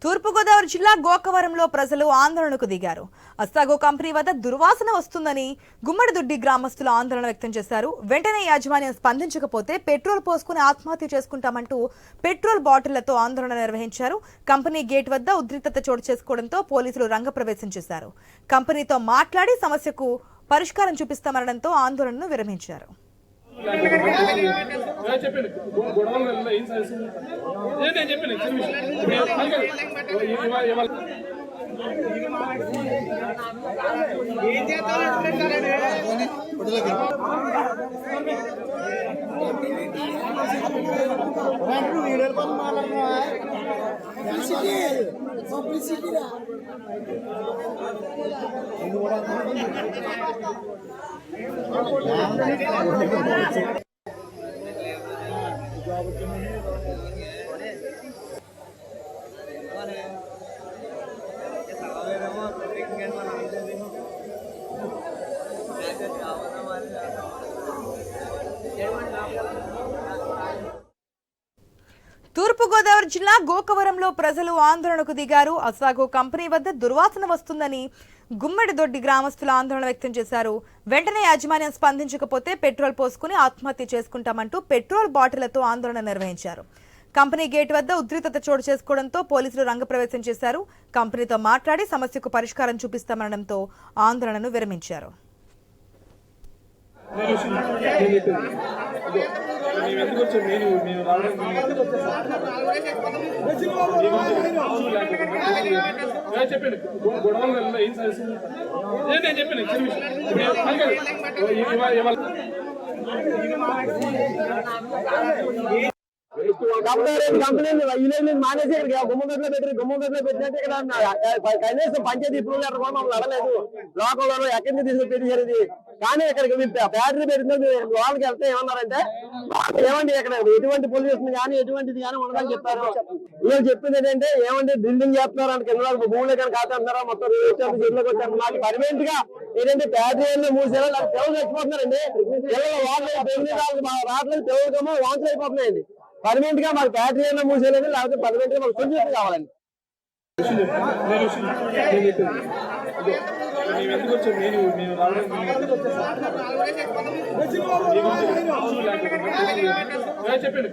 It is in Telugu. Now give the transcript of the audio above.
తూర్పుగోదావరి జిల్లా గోకవరంలో ప్రజలు ఆందోళనకు దిగారు. అస్సాగో కంపెనీ వద్ద దుర్వాసన వస్తుందని గుమ్మడిదొడ్డి గ్రామస్తులు ఆందోళన వ్యక్తం చేశారు. వెంటనే యాజమాన్యం స్పందించకపోతే పెట్రోల్ పోసుకుని ఆత్మహత్య చేసుకుంటామంటూ పెట్రోల్ బాటిళ్లతో ఆందోళన నిర్వహించారు. కంపెనీ గేట్ వద్ద ఉద్రిక్తత చోటు చేసుకోవడంతో పోలీసులు రంగప్రవేశం చేశారు. కంపెనీతో మాట్లాడి సమస్యకు పరిష్కారం చూపిస్తామనడంతో ఆందోళనను విరమించారు. తూర్పుగోదావరి జిల్లా గోకవరంలో ప్రజలు ఆందోళనకు దిగారు. అస్సాగో కంపెనీ వద్ద దుర్వాసన వస్తుందని గుమ్మడిదొడ్డి గ్రామస్తులు ఆందోళన వ్యక్తం చేశారు. వెంటనే యాజమాన్యం స్పందించకపోతే పెట్రోల్ పోసుకుని ఆత్మహత్య చేసుకుంటామంటూ పెట్రోల్ బాటిళ్లతో ఆందోళన నిర్వహించారు. కంపెనీ గేట్ వద్ద ఉద్రిక్తత చోటు చేసుకోవడంతో పోలీసులు రంగప్రవేశం చేశారు. కంపెనీతో మాట్లాడి సమస్యకు పరిష్కారం చూపిస్తామనడంతో ఆందోళనను విరమించారు. కంపెనీలు విలేజ్ మానేసి ఇక్కడ గుమ్మగడ్లో పెట్టి గుమ్మగడ్లో పెట్టినట్టు ఇక్కడ కనీసం పంచాయతీ ఇప్పుడు కూడా మమ్మల్ని అడలేదు. లోకంలో ఎక్కడి నుంచి తీసుకుని పెట్టేది కానీ ఇక్కడికి బ్యాటరీ పెట్టిన లోపలికి వెళ్తే ఏమన్నారంటే ఏమండి ఇక్కడ ఎటువంటి పొల్యూషన్ కానీ ఎటువంటిది కానీ ఉండదని చెప్పారు. వీళ్ళు చెప్పింది ఏంటంటే ఏమంటే డ్రిల్లింగ్ చేస్తున్నారు అంటే కింద భూములు కానీ కాదంటున్నారా మొత్తం జిల్లాకి వచ్చారు. నాకు పర్మనెంట్ గా ఏంటంటే బ్యాటరీ 3 సెలవులు తెలలు చచ్చిపోతున్నారండి. పిల్లలు రావట్లేదు తెలవడమో వాంతులు అయిపోతున్నాయండి. పర్మనెంట్ గా మాకు బ్యాటరీ 3 సెలవులు లేకపోతే పర్మనెంట్ గా మాకు సొల్యూషన్ కావాలండి. చెప్పండి